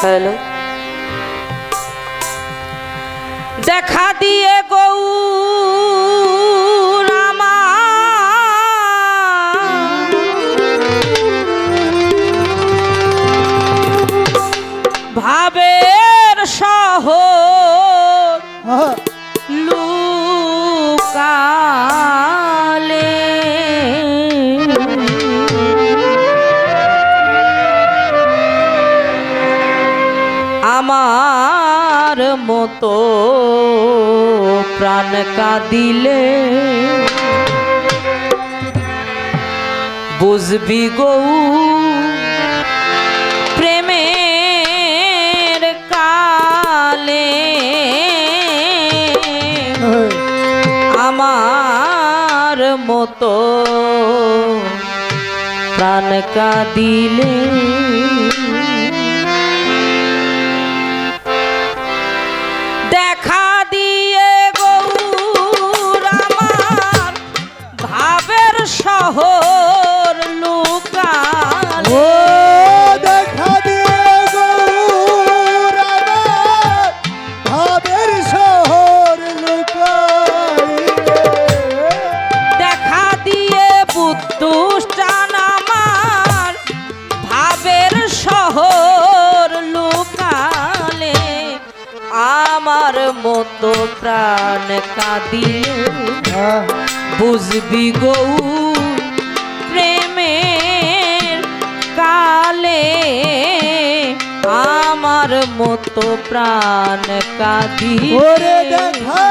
দেখা এলো। দেখা দিয়ে গৌর আমার ভাবের শহর লুকালে আমার মতো প্রাণ কাঁদিলে বুঝবি গো প্রেমের কালে আমার মতো প্রাণ কাঁদিলে দেখা দিয়ে গৌর আমার ভাবের শহর লুকালে দেখা দিয়ে গৌর আমার ভাবের শহর লুকাইলে দেখা দিয়ে বুদ্ধুষ্টান আমার ভাবের শহর লুকালে আমার মতো প্রাণ কাঁদিলে বুঝবি গৌ প্রেমের কালে আমার মতো প্রাণ কাঁদিলে দেখা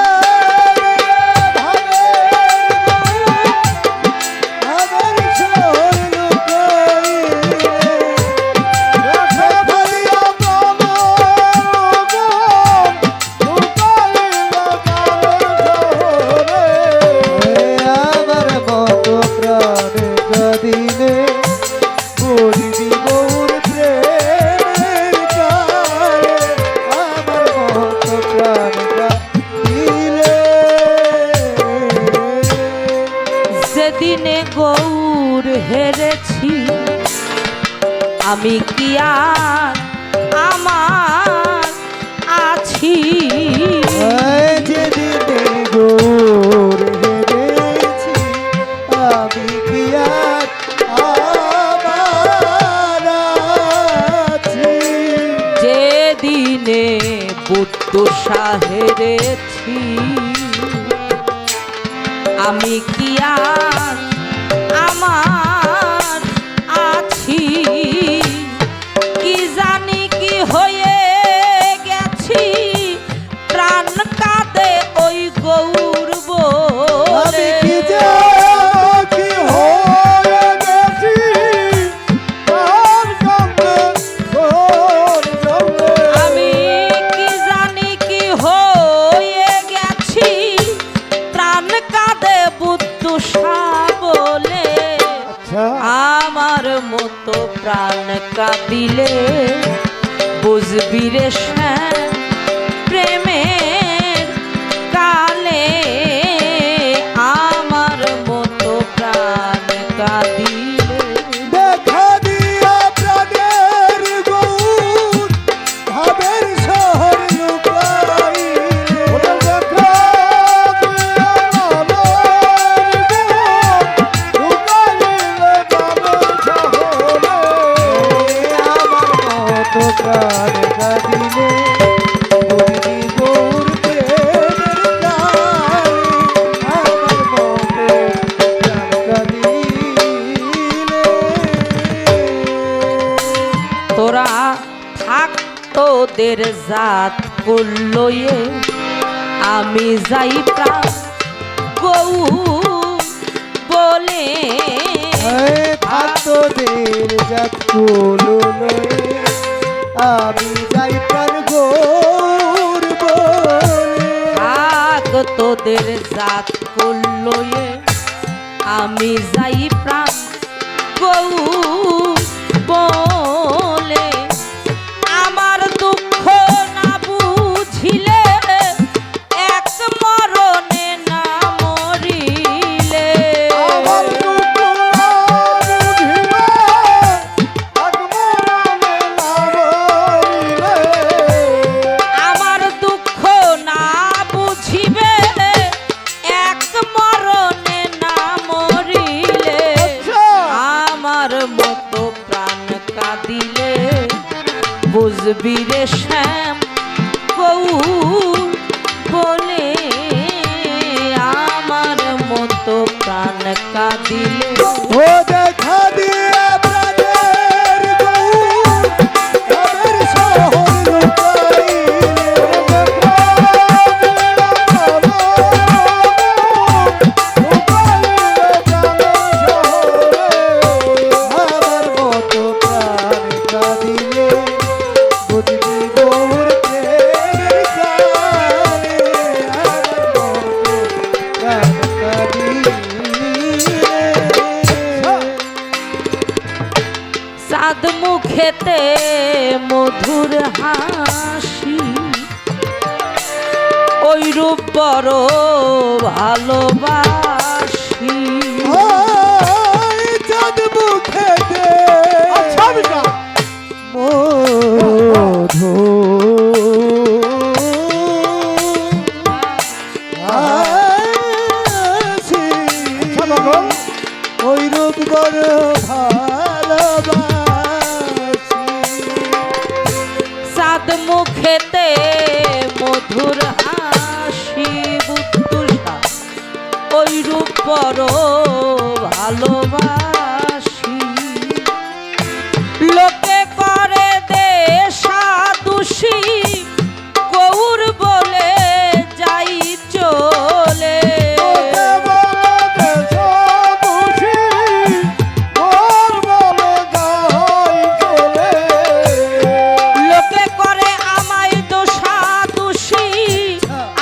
দিনে গৌর হেরেছি আমি কি আর আমার আছি যেদিনে গৌর হেরেছি আমি কি আর আমার আছি যেদিনে বুদ্ধ হেরেছি আমি কি আর আমার আছি কি জানি কি হয়ে গেছি প্রাণ কাঁদে ওই গৌর বলে আমি কি জানি কি হয়ে গেছি প্রাণ কাঁদে বুদ্ধ বলে আমার মতো প্রাণ কাঁদিলে বুঝবি রে শ্যাম প্রেমের কালে আমার মতো প্রাণ কাঁদিলে দেখা দিয়া প্রাণের গৌর ভাবের শহর লুকাইলে দেখা দিয়া প্রাণ কাঁদিলে বুঝবি গৌর প্রেমের কালে আমার মনে প্রাণ কাঁদিলে তোরা থাক তোদের জাত করলয়ে আমি যাই প্রাণ গৌ বলে তোদের জাত কুলুলে আমি যাই প্রাণ গৌর বলে থাক তোদের জাত করলয়ে আমি যাই প্রাণ গৌ বলে আমার দুঃখ না বুঝিলে এক মরণে না মরিলে আমার দুঃখ না বুঝিলে এক মরণে না মরিলে বুঝবি রে শ্যাম গৌর বলে আমার মতো প্রাণ কাঁদিলে ও দেখা দিয়ে প্রাণের গৌর গ্রামের শহর লুকাইলে আমার মতো প্রাণ কাঁদিলে বুঝবি গৌর প্রেমের গানে আমার মতো প্রাণ কাঁদিলে চাঁদ মুখেতে মধুর হাসি ওই রূপ বড় ভালোবাসি চাঁদ মুখেতে মধু হাসি ওই রূপ বড় ভালোবাসি চাঁদ মুখেতে মধুর হাসি বুদ্ধুষা ওই রূপ বড় ভালোবাসি লোকে করে দেশা দোষী গৌর বলে যাই চলে লোকে করে আমায় দোষা দোষী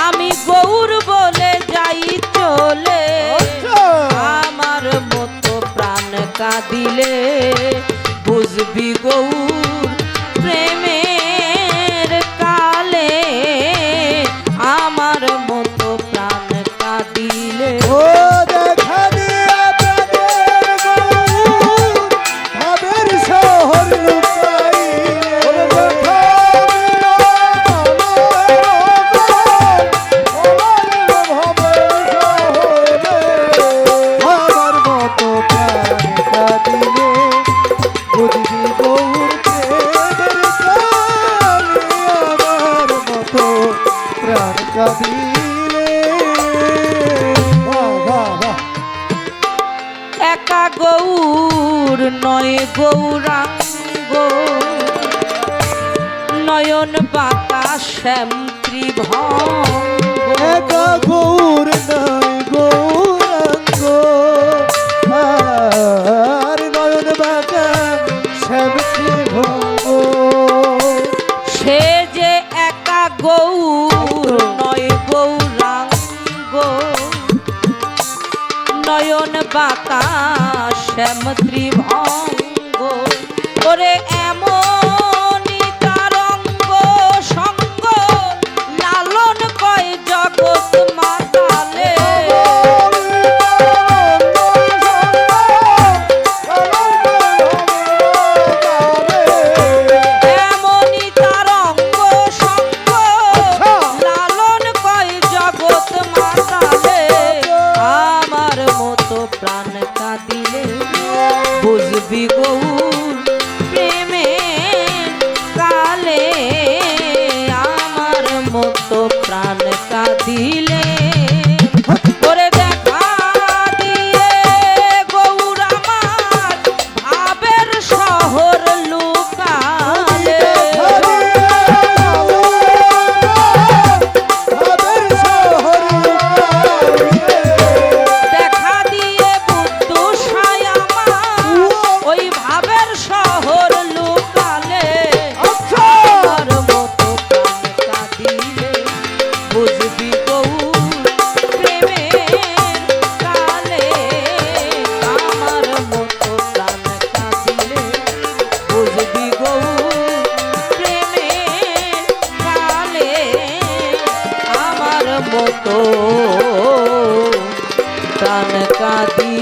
আমি গৌর বলে যাই চলে আমার মতো প্রাণ কাঁদিলে বুঝবি গৌর প্রেমের কালে আমার মতো প্রাণ কাঁদিলে ও দেখা দিয়ে প্রাণের গৌর ভাবের শহর লুকাইলে আমার মতো প্রাণ কাঁদিলে বুঝবি গৌর প্রেমের গানে আমার মতো প্রাণ কাঁদিলে বাহ বাহ বাহ একা গৌর নয় গৌরাঙ্গ নয়ন বাতাস শ্যাম ত্রিভঙ্গ একা গৌর নয় গৌরাঙ্গ আর নয়ন বাঁকা শ্যামটি ভঙ্গ সে যে একা গৌর নয় গৌরাঙ্গ নয়ন বাতাস শ্যাম ত্রিভঙ্গ ওরে এমনই তার অঙ্গ সঙ্গ লালন কয় জগৎ মাতালে এমনই তার অঙ্গ সঙ্গ লালন কয় জগৎ মাতালে আমার মতো প্রাণ কাঁদিলে বুঝবি গৌর প্রেমের কালে আমার মতো প্রাণ কাঁদিলে ওরে দেখা দিয়ে গৌর আমার ভাবের শহর লুকালে ভাবের শহর লুকাইলে দেখা দিয়ে বুদ্ধ সায় আমার ওই ভাবের শহর লুকালে আমার মতো প্রাণ কাঁদিলে বুঝবি গৌর প্রেমের কালে আমার মতো প্রাণ কাঁদিলে বুঝবি গৌর প্রেমের কালে আমার মতো প্রাণ কাঁদিলে